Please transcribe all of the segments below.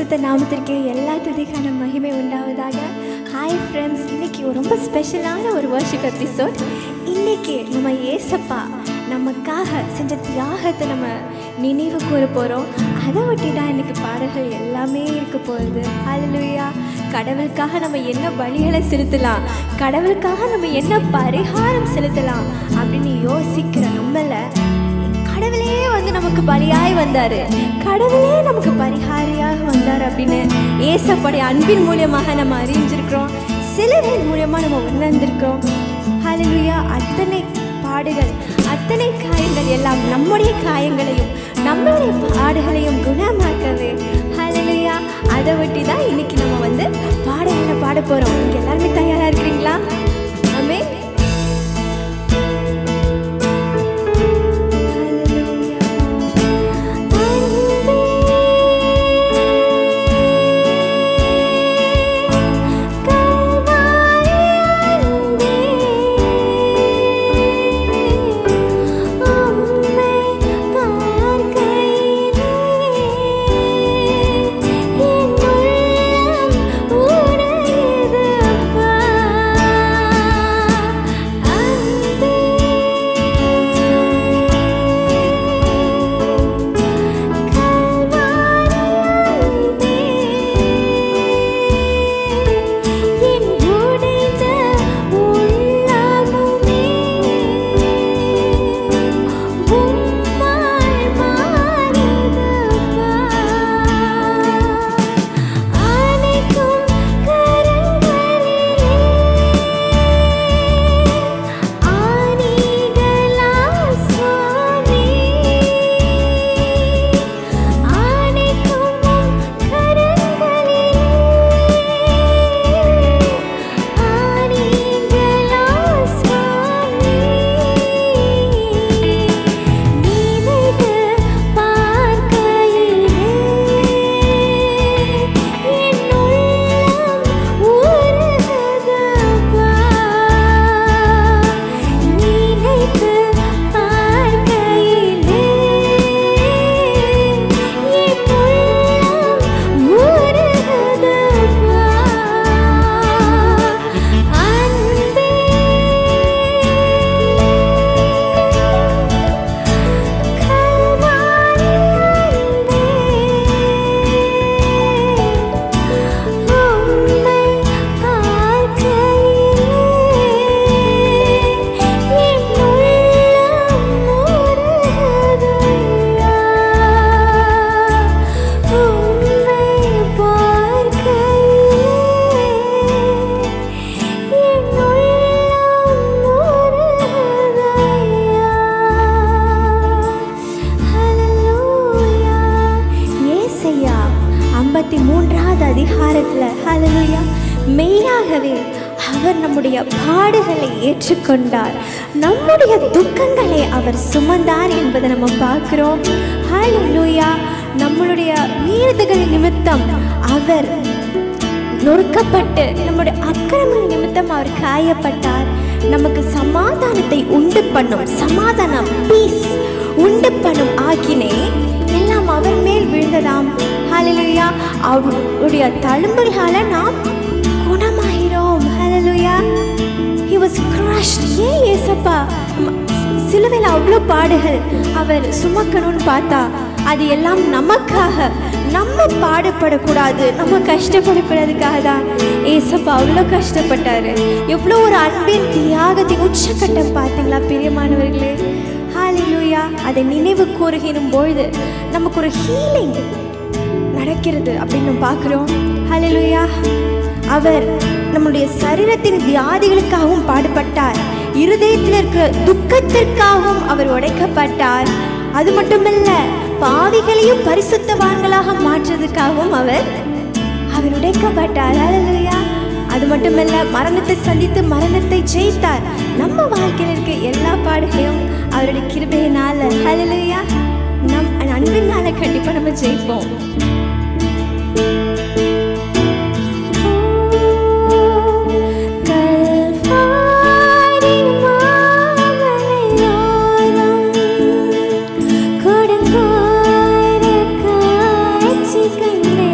பரிசுத்த நாமத்திற்கு எல்லா துதிக்கான மகிமை உண்டாவதாக. ஹாய் ஃப்ரெண்ட்ஸ், இன்றைக்கி ரொம்ப ஸ்பெஷலான ஒரு வர்ஷிப் எபிசோட். இன்றைக்கி நம்ம ஏசப்பா நமக்காக செஞ்ச தியாகத்தை நம்ம நினைவு கூற போகிறோம். அதை ஒட்டி தான் இன்றைக்கி பாடல்கள் எல்லாமே இருக்க போகுது. ஹல்லேலூயா. கடவுளுக்காக நம்ம என்ன பலிகளை செலுத்தலாம், கடவுளுக்காக நம்ம என்ன பரிகாரம் செலுத்தலாம் அப்படின்னு யோசிக்கிற நம்மளை கடவுளே நமக்கு பலியாய் வந்தார், கடவுளே நமக்கு பரிகாரியாக வந்தார் அப்படின்னு ஏசப்படைய அன்பின் மூலியமாக நம்ம அறிஞ்சிருக்கிறோம். சிலுவையின் மூலியமாக நம்ம உணர்ந்திருக்கிறோம். ஹல்லேலூயா. அத்தனை பாடுகள், அத்தனை காயங்கள் எல்லாம் நம்முடைய காயங்களையும் நம்மளுடைய பாடுகளையும் குணமாக்கவே. ஹல்லேலூயா. அதை ஒட்டி தான் இன்னைக்கு நம்ம பாடல்களை பாட போகிறோம். இங்கே எல்லாருமே தயாராக இருக்கிறீங்களா? ஆமென். ஹல்லேலூயா. மெய்யாகவே அவர் நம்முடைய பாடுகளை ஏற்றுக்கொண்டார், நம்முடைய துக்கங்களை அவர் சுமந்தார் என்பதை நம்ம பார்க்கிறோம். ஹல்லேலூயா. நம்மளுடைய மீறுதல்கள் நிமித்தம் அவர் நொறுக்கப்பட்டு, நம்முடைய அக்கிரம நிமித்தம் அவர் காயப்பட்டார். நமக்கு சமாதானத்தை உண்டு பண்ணும், சமாதானம் பீஸ் உண்டு பண்ணும் ஆக்கினை எல்லாம் அவர் மேல் விழுந்ததாம். ஹல்லேலூயா. அவருடைய தழும்புகளால நாம் குணமாகிறோம். ஹல்லேலூயா. He was crushed. ஏன் ஏசப்பா சிலுவையில் அவ்வளோ பாடுகள் அவர் சுமக்கணும்னு பார்த்தா, அது எல்லாம் நமக்காக, நம்ம பாடுபடக்கூடாது, நம்ம கஷ்டப்படக்கூடாதுக்காக தான் ஏசப்பா அவ்வளோ கஷ்டப்பட்டாரு. எவ்வளோ ஒரு அன்பின் தியாகத்தின் உச்சக்கட்டம் பார்த்தீங்களா பிரியமானவர்களே? ஹல்லேலூயா. அதை நினைவு கூறுகிற பொழுது நமக்கு ஒரு ஹீலிங் நடக்கிறது அப்படின்னு நம்ம பார்க்குறோம். ஹல்லேலூயா. அவர் நம்முடைய சரீரத்தின் வியாதிகளுக்காகவும் பாடுபட்டார், இருதயத்தில் இருக்கிற துக்கத்திற்காகவும் அவர் உடைக்கப்பட்டார். அது மட்டுமல்ல, பாவிகளையும் பரிசுத்தவான்களாக மாற்றுவதற்காகவும் அவர் உடைக்கப்பட்டார். ஹல்லேலூயா. அது மட்டுமல்ல, மரணத்தை சந்தித்து மரணத்தை ஜெயித்தார். நம்ம வாழ்க்கையில் இருக்க எல்லா பாடுகளையும் அவருடைய கிருபையினால, ஹல்லேலூயா, நம் அன்பினால கண்டிப்பாக நம்ம ஜெயிப்போம். கொடுங்கோர காட்சி கண்டே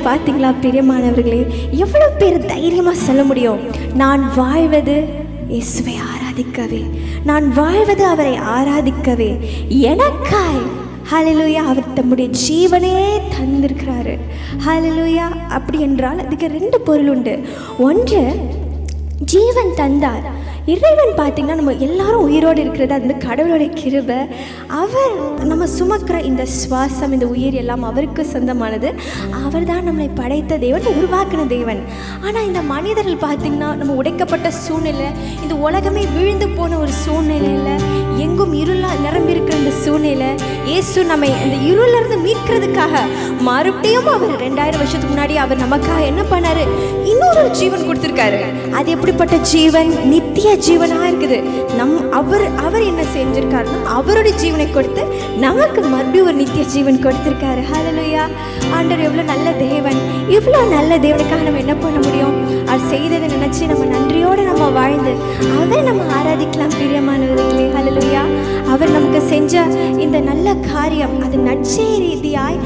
பார்த்தீங்களா பிரியமானவர்களே, எவ்வளோ பேர் தைரியமாக சொல்ல முடியும், நான் வாழ்வது இயேசுவை ஆராதிக்கவே, நான் வாழ்வது அவரை ஆராதிக்கவே, எனக்காய் ஹல்லேலூயா அவர் தம்முடைய ஜீவனே தந்திருக்கிறாரு. ஹல்லேலூயா. அப்படி என்றால் அதுக்கு ரெண்டு பொருள் உண்டு. ஒன்று, ஜீவன் தந்தார். இறைவன் பார்த்திங்கன்னா நம்ம எல்லாரும் உயிரோடு இருக்கிறது அந்த கடவுளுடைய கிருபை. அவர் நம்ம சுமக்கிற இந்த சுவாசம், இந்த உயிர் எல்லாம் அவருக்கு சொந்தமானது. அவர் தான் நம்மளை படைத்த தேவன், உருவாக்கின தேவன். ஆனால் இந்த மனிதர்கள் பார்த்திங்கன்னா நம்ம உடைக்கப்பட்ட சூழ்நிலை, இந்த உலகமே விழுந்து போன ஒரு சூழ்நிலையில், எங்கும் இருளாக நிரம்பியிருக்கிற இந்த சூழ்நிலை, இயேசு நம்மை அந்த இருளிலிருந்து மீட்கிறதுக்காக மறுபடியும் அவர் 2000 வருஷத்துக்கு முன்னாடி அவர் நமக்காக என்ன பண்ணார், இன்னொரு ஜீவன் கொடுத்துருக்காரு. அது எப்படிப்பட்ட ஜீவன்? நித்திய ஜீவனாக இருக்குது. அவர் என்ன செஞ்சிருக்காருன்னா அவருடைய ஜீவனை கொடுத்து நமக்கு மறுபடியும் ஒரு நித்திய ஜீவன் கொடுத்துருக்காரு. ஹல்லேலூயா. ஆண்டவர் எவ்வளோ நல்ல தேவன். இவ்வளோ நல்ல தேவனுக்காக நம்ம என்ன பண்ண முடியும்? அவர் செய்ததை நினச்சி நம்ம நன்றியோடு நம்ம வாழ்ந்து அதை நம்ம ஆராதிக்கலாம் பிரியமானவர்களே. ஹல்லேலூயா. அவர் நமக்கு செஞ்ச இந்த நல்ல காரியம் அது நற்செய்தி ரீதியாய்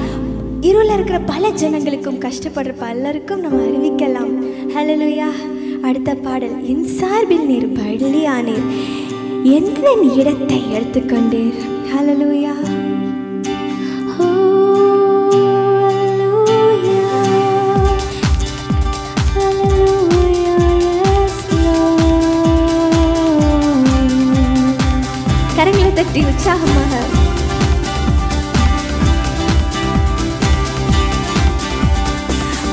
இருளில் இருக்கிற பல ஜனங்களுக்கும் கஷ்டப்படுற பலருக்கும் நம்ம அறிவிக்கலாம். ஹல்லேலூயா. அடுத்த பாடல், என் சார்பில் நீர் பலியானீர், எந்த இடத்தை எடுத்துக்கொண்டீர். ஹல்லேலூயா. கரங்களை தட்டி உற்சாகமாக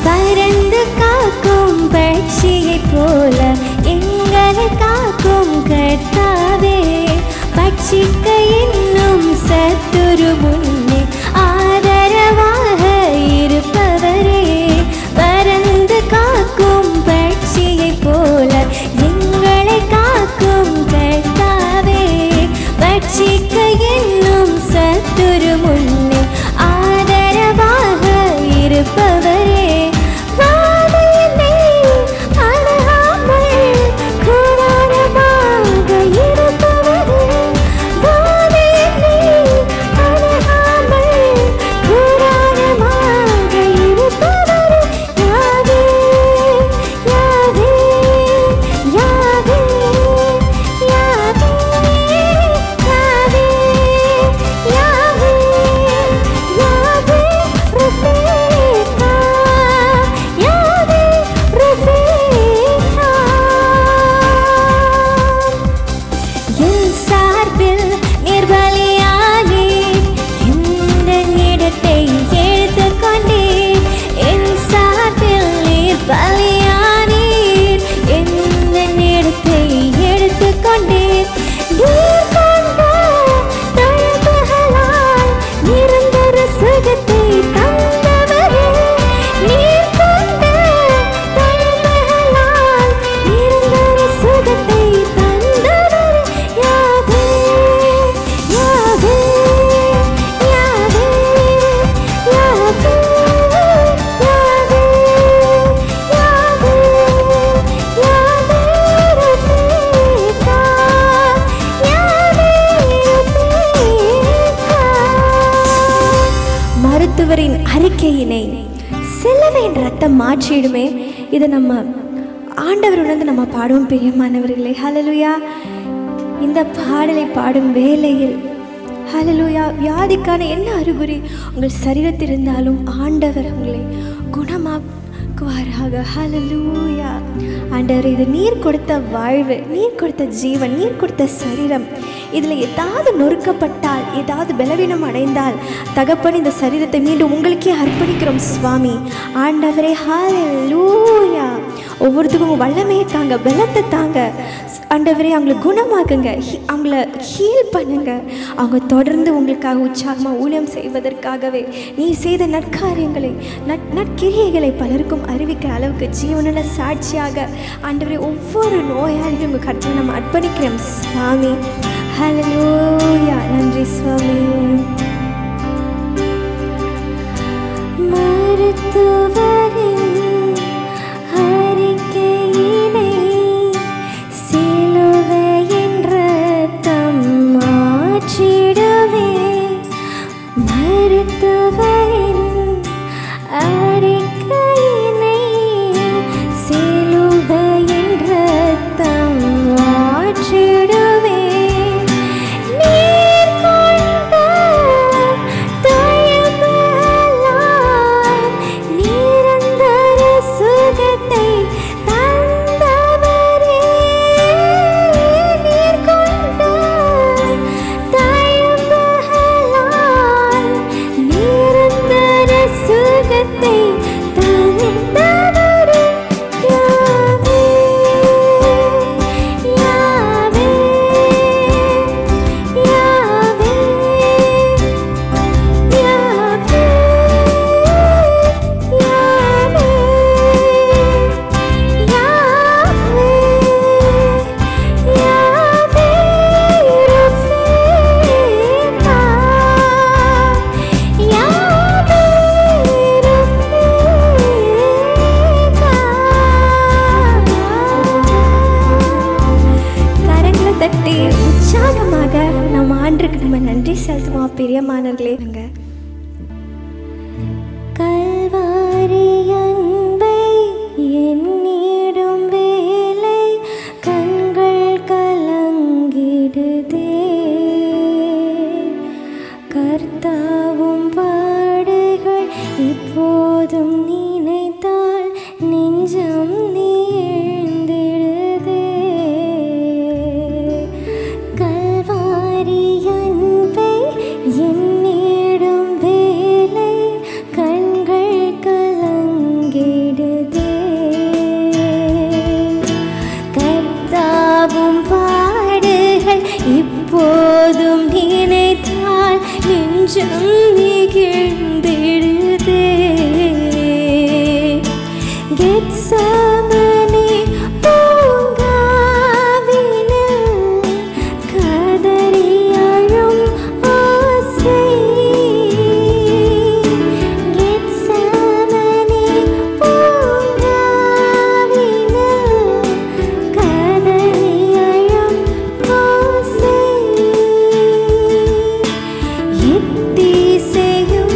பறந்து காக்கும் பட்சியை போல எங்களை காக்கும் கர்த்தாவே, பட்சிக்க இன்னும் சத்துரு முன்னே ஆதரவாக இருப்பவரே, பறந்து காக்கும் பட்சியை போல எங்களை காக்கும் கர்த்தாவே, பட்சிக்க இன்னும் சத்துரு முன்னே ஆதரவாக இருப்பவரே, ஆண்டவரின் அறிக்கையினை சிலுவையின் ரத்தம் மாற்றிடுமே. இதை நம்ம ஆண்டவருடன் நம்ம பாடுவோம் பிரியமானவர்களே. ஹல்லேலூயா. இந்த பாடலை பாடும் வேளையில் ஹல்லேலூயா, வியாதிக்கான என்ன அறிகுறி உங்கள் சரீரத்தில் இருந்தாலும் ஆண்டவர் உங்களை குணமாக்குவாராக. ஹல்லேலூயா. ஆண்டவர், இது நீர் கொடுத்த வாழ்வு, நீர் கொடுத்த ஜீவன், நீர் கொடுத்த சரீரம். இதில் ஏதாவது நொறுக்கப்பட்டால், ஏதாவது பலவீனம் அடைந்தால் தகப்பன் இந்த சரீரத்தை மீண்டும் உங்களுக்கே அர்ப்பணிக்கிறோம் சுவாமி. ஆண்டவரே ஹல்லேலூயா. ஒவ்வொருத்துக்கும் வல்லமையை தாங்க, பலத்தை தாங்க ஆண்டவரே. அவங்களை குணமாக்குங்க, அவங்கள ஹீல் பண்ணுங்க. அவங்க தொடர்ந்து உங்களுக்காக உற்சாகமாக ஊழியம் செய்வதற்காகவே நீ செய்த நற்காரியங்களை நற்கிரியைகளை பலருக்கும் அறிவிக்கிற அளவுக்கு ஜீவனுள்ள சாட்சியாக ஆண்டவரே ஒவ்வொரு நோயாளியும் உங்கள் கருத்தில் நம்ம அர்ப்பணிக்கிறோம் சுவாமி. ஹல்லேலூயா. நன்றி சுவாமி. மருத்துவரின் அறிக்கையினை சிலுவையின் ரத்தம் மாற்றிடுமே. மருத்துவரின் அறிக்கையினை சிலுவையின் ரத்தம் மாற்றிடுமே. நீர் கொண்ட தயவால் நிரந்தர சுகத்தை தந்தவரே. நீர் கொண்ட தயவால் நிரந்தர சுகத்தை தந்தவரே. யாவே யாவே யாவே யாவே யாவே யாவே யாவே ரஃபீகா. யாவே ரஃபீகா. கரங்களை தட்டி உற்சாகமாக நம்ம ஆண்டுக்கு நம்ம நன்றி செலுத்துவோம் பிரியமானவர்களே. கல்வாரி அன்பை எண்ணிடும் வேலை கண்கள் கலங்கிடுதே. கர்த்தாவும் பாடுகள் இப்போதும் நினைத்தால் நெஞ்சம் நீழ்ந்திடுதே. கல்வாரி அன்பை எண்ணிடும் வேலை கண்கள் கலங்கிடுதே. கர்த்தாவும் பாடுகள் இப்போதும் நினைத்தால் நெஞ்சம் நெகிழ்ந்திடுதே. கெத்செமனே பூங்காவினில் கதறி அழும் ஆசை. கெத்செமனே பூங்காவினில் கதறி அழும் ஆசை. எத்திசையும்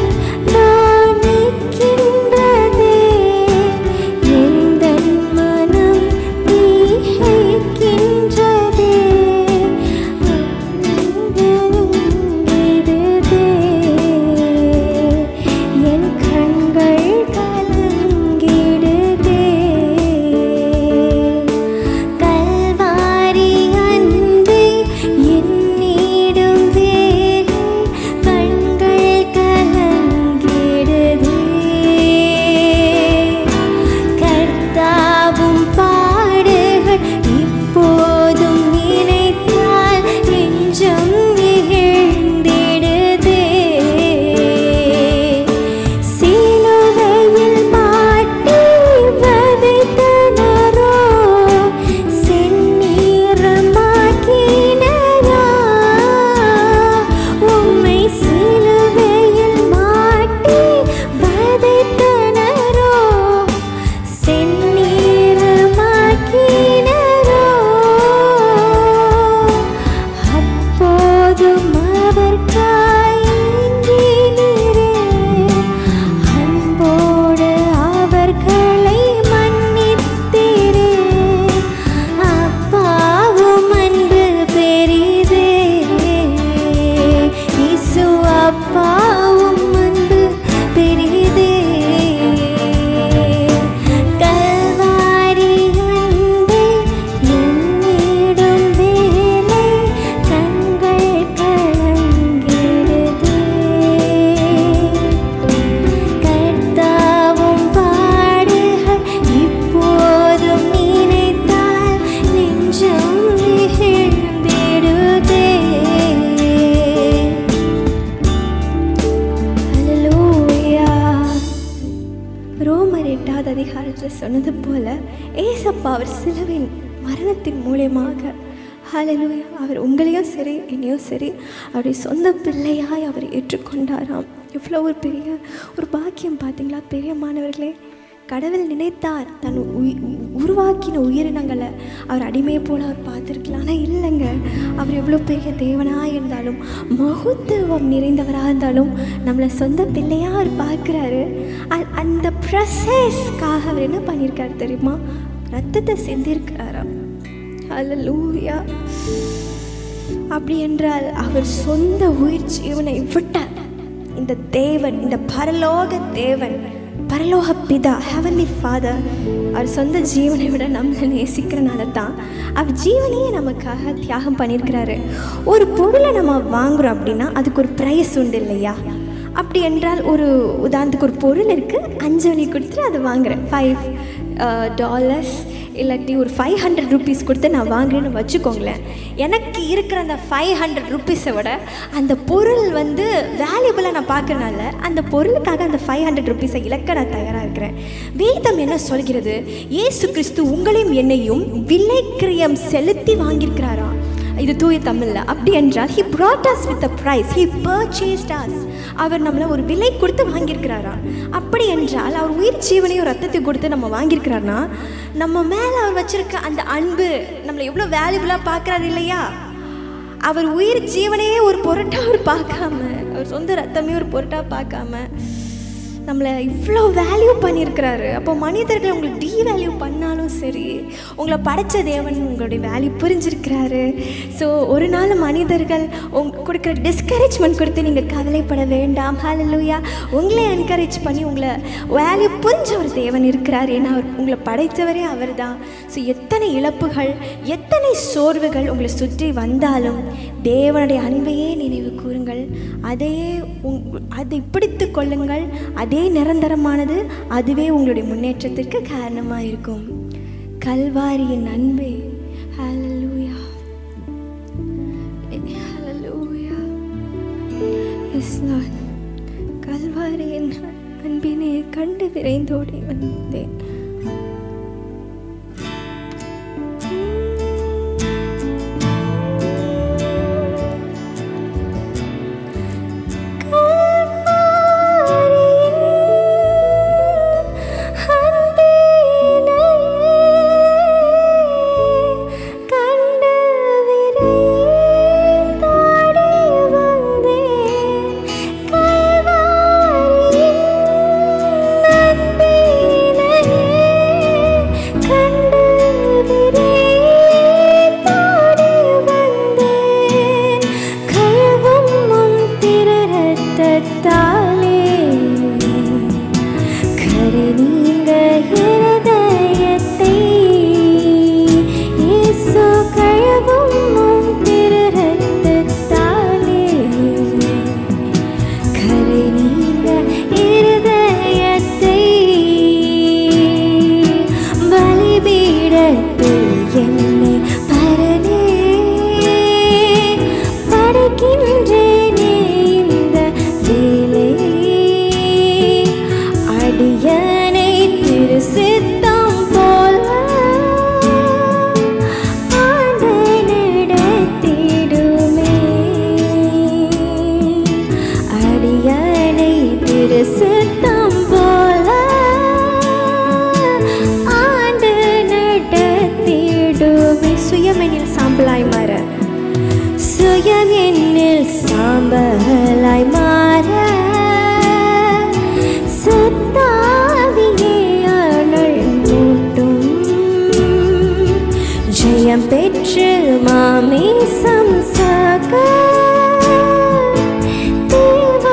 அப்பாவும் அன்பு பெரிதே. கல்வாரி அன்பே என்னிடம் வேலை கண்கள் கலங்கிடுதே. கர்த்தாவும் பாடுகள் இப்போதும் நினைத்தால் நெஞ்சம் நெகிழ்ந்திடுதே. ஹல்லேலூயா. ரோமர் 8வது அதிகாரத்தில் சொன்னது போல ஏசப்பா அவர் சிலுவின் மரணத்தின் மூலமாக ஹல்லேலூயா அவர் உங்களையும் சரி என்னையும் சரி அவருடைய சொந்த பிள்ளையாய் அவர் ஏற்றுக்கொண்டாராம். இவ்வளோ ஒரு பெரிய ஒரு பாக்கியம் பார்த்தீங்களா பெரியமானவர்களே. கடவுள் நினைத்தார் தன் உருவாக்கின உயிரினங்களை அவர் அடிமையை போல் அவர் பார்த்துருக்கலாம். ஆனால் இல்லைங்க, அவர் எவ்வளோ பெரிய தேவனாக இருந்தாலும் மகத்துவம் நிறைந்தவராக இருந்தாலும் நம்மளை சொந்த பிள்ளையாக அவர் பார்க்குறாரு. அந்த ப்ரொசஸ்க்காக அவர் என்ன பண்ணியிருக்காரு தெரியுமா? ரத்தத்தை சிந்திருக்கிறாராம். ஹல்லேலூயா. அப்படி என்றால் அவர் சொந்த உயிர் ஜீவனை விட்டார். இந்த தேவன், இந்த பரலோக தேவன், பரலோக பிதா, ஹெவன்லி ஃபாதர் அவர் சொந்த ஜீவனை விட நம்மளை நேசிக்கிறனால தான் அவர் ஜீவனையே நமக்காக தியாகம் பண்ணியிருக்கிறாரு. ஒரு பொருளை நம்ம வாங்குகிறோம் அப்படின்னா அதுக்கு ஒரு ப்ரைஸ் உண்டு இல்லையா? அப்படி என்றால் ஒரு உதாரணத்துக்கு ஒரு பொருள் இருக்குது, 5 வழி கொடுத்துட்டு அதை வாங்குகிறேன். $5 இல்லாட்டி ஒரு 500 rupees கொடுத்து நான் வாங்குறேன்னு வச்சுக்கோங்களேன். எனக்கு இருக்கிற அந்த 500 rupees-ஐ விட அந்த பொருள் வந்து வேல்யூபிளாக நான் பார்க்கறனால அந்த பொருளுக்காக அந்த 500 rupees-ஐ இழக்க நான் தயாராக இருக்கிறேன். வேதம் என்ன சொல்கிறது? இயேசு கிறிஸ்து உங்களையும் என்னையும் விலை கிரயம் செலுத்தி வாங்கியிருக்கிறாரா? இது தூய தமிழில். அப்படி என்றால் he brought us with a price, he purchased us. அவர் நம்மளை ஒரு விலை கொடுத்து வாங்கியிருக்கிறாரா? அப்படி என்றால் அவர் உயிர் ஜீவனையும் ரத்தத்தை கொடுத்து நம்ம வாங்கியிருக்கிறாருன்னா நம்ம மேலே அவர் வச்சிருக்க அந்த அன்பு நம்மளை எவ்வளோ வேல்யூபிளாக பார்க்குறாரு இல்லையா? அவர் உயிர் ஜீவனையே ஒரு பொருட்டாக அவர் பார்க்காம, அவர் சொந்த ரத்தமே ஒரு பொருட்டாக பார்க்காம நம்மளை இவ்வளோ வேல்யூ பண்ணியிருக்கிறாரு. அப்போ மனிதர்கள் உங்களை டீவேல்யூ பண்ணாலும் சரி, உங்களை படைத்த தேவன் உங்களுடைய வேல்யூ புரிஞ்சிருக்கிறாரு. ஸோ ஒரு நாள் மனிதர்கள் கொடுக்குற டிஸ்கரேஜ்மெண்ட் கொடுத்து நீங்கள் கவலைப்பட வேண்டாம். ஹல்லேலூயா. உங்களே என்கரேஜ் பண்ணி உங்களை வேல்யூ புரிஞ்ச ஒரு தேவன் இருக்கிறார். ஏன்னா அவர் உங்களை படைத்தவரே அவர் தான். ஸோ எத்தனை இழப்புகள், எத்தனை சோர்வுகள் உங்களை சுற்றி வந்தாலும் தேவனுடைய அன்பையே நினைவு கூறுங்கள். அதை பிடித்து கொள்ளுங்கள். அதே நிரந்தரமானது, அதுவே உங்களுடைய முன்னேற்றத்திற்கு காரணமாக இருக்கும். கல்வாரியின் அன்பே. ஹல்லேலூயா. ஹல்லேலூயா. S Lord. கல்வாரியின் அன்பினை கண்டு விரைந்தோடி வந்தேன். பெற்று மாமி சம்சக தேவ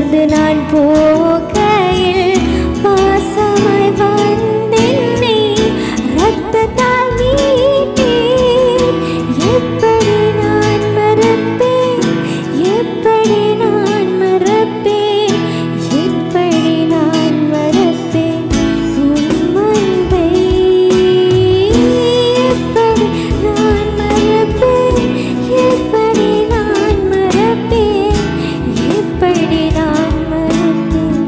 சோர்ந்து நான் போகையில் பாசமாய் வந்தென்னை ரத்தத்தால் மீட்டீர். எப்படி நான் மறப்பேன், எப்படி நான் மறப்பேன், எப்படி நான் மறப்பேன் உம் அன்பை. எப்படி நான் மறப்பேன், எப்படி நான் மறப்பேன், எப்படி நான் மறப்பேன்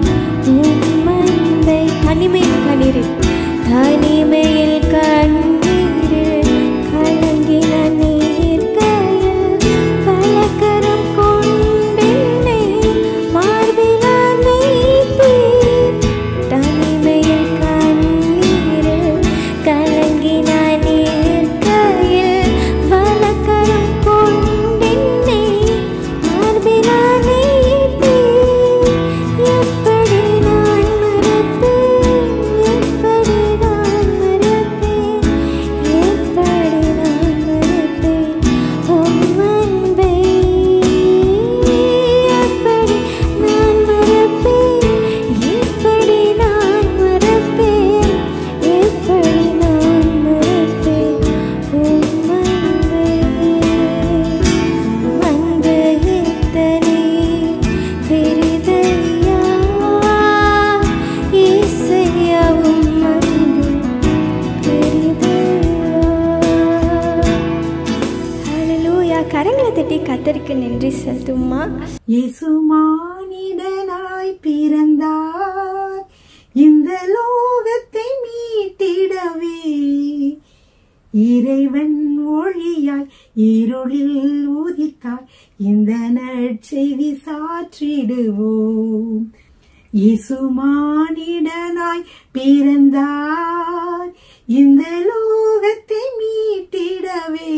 உம் அன்பை. தனிமையில் கண்ணீரில் தனிமையில் கண்ணீரில் கலங்கின நீர்க்கையில் பலகரம் கொண்டென்னை மார்பிலால் வைத்தீர். தனிமையில் கண்ணீரில் கலங்கின நீர்க்கையில் பலகரம் கொண்டென்னை மார்பிலால் வைத்தீர். எப்படி நான் மறப்பேன், எப்படி நான் மறப்பேன், எப்படி நான் மறப்பேன் உம் அன்பை. எப்படி நான் மறப்பேன், எப்படி நான் மறப்பேன், எப்படி நான் மறப்பேன் உம் அன்பை. அன்பு எத்தனை பெரிதையா இயேசையா உம் அன்பு பெரிதையா. ஹல்லேலூயா. கரங்களை தட்டி கர்த்தருக்கு நன்றி செலுத்துமா. இயேசு மானிடனாய் பிறந்தார் இந்த லோகத்தை மீட்டிடவே. இறைவன் ஒளியாய் இருளில் உதித்தார் இந்த நற்செய்தி சாற்றிடுவோம். இயேசு மானிடனாய் பிறந்தார் இந்த லோகத்தை மீட்டிடவே.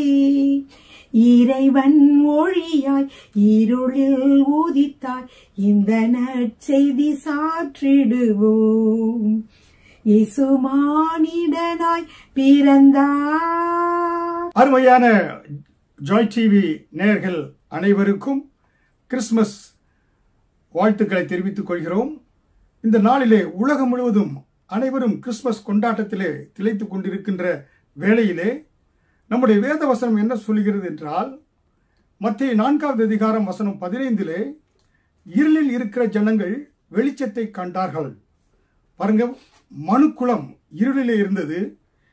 இறைவன் ஒளியாய் இருளில் ஊதித்தாய் இந்த நற்செய்தி சாற்றிடுவோம். இயேசு மானிடனாய் பிறந்தார். அருமையான ஜாய் டிவி நேயர்கள் அனைவருக்கும் கிறிஸ்துமஸ் வாழ்த்துக்களை தெரிவித்துக் கொள்கிறோம். இந்த நாளிலே உலகம் முழுவதும் அனைவரும் கிறிஸ்துமஸ் கொண்டாட்டத்திலே திளைத்துக் கொண்டிருக்கின்ற வேளையிலே நம்முடைய வேத வசனம் என்ன சொல்கிறது என்றால், மத்தேயு 4வது அதிகாரம் வசனம் 15 இருளில் இருக்கிற ஜனங்கள் வெளிச்சத்தை கண்டார்கள். பாருங்க, மனுக்குலம் இருளிலே இருந்தது.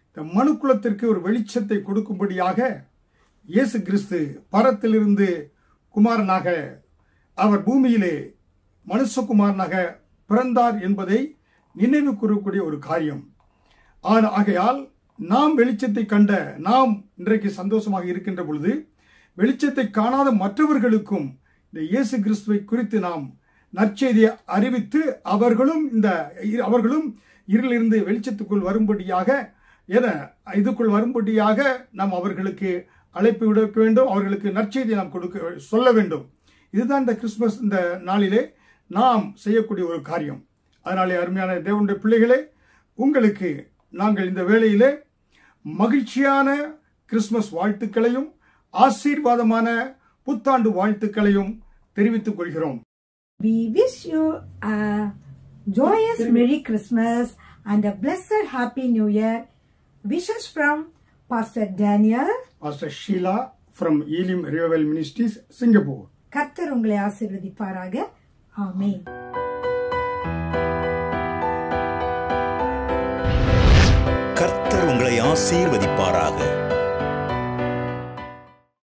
இந்த மனுக்குலத்திற்கு ஒரு வெளிச்சத்தை கொடுக்கும்படியாக இயேசு கிறிஸ்து பரத்திலிருந்து குமாரனாக அவர் பூமியிலே மனுஷகுமாரனாக பிறந்தார் என்பதை நினைவு கூறக்கூடிய ஒரு காரியம். ஆகையால் நாம் வெளிச்சத்தை கண்ட நாம் இன்றைக்கு சந்தோஷமாக இருக்கின்ற பொழுது, வெளிச்சத்தை காணாத மற்றவர்களுக்கும் இந்த இயேசு கிறிஸ்துவை குறித்து நாம் நற்செய்தியை அறிவித்து அவர்களும் இருளிலிருந்து வெளிச்சத்துக்குள் வரும்படியாக இதுக்குள் வரும்படியாக நாம் அவர்களுக்கு அழைப்பு விடுக்க வேண்டும். அவர்களுக்கு நற்செய்தியை நாம் சொல்ல வேண்டும். இதுதான் இந்த கிறிஸ்துமஸ் இந்த நாளிலே நாம் செய்யக்கூடிய ஒரு காரியம். அதனாலே அருமையான தேவனுடைய பிள்ளைகளே, உங்களுக்கு நாங்கள் இந்த வேளையிலே மகிழ்ச்சியான கிறிஸ்துமஸ் வாழ்த்துக்களையும் ஆசீர்வாதமான புத்தாண்டு வாழ்த்துக்களையும் தெரிவித்துக் கொள்கிறோம். We wish you a joyous Merry Christmas and a blessed Happy New Year. Wishes from Pastor Daniel, Pastor Sheila from Elim Revival Ministries, Singapore. கர்த்தர் உங்களை ஆசீர்வதிப்பாராக. ஆமென். கர்த்தர் உங்களை ஆசீர்வதிப்பாராக.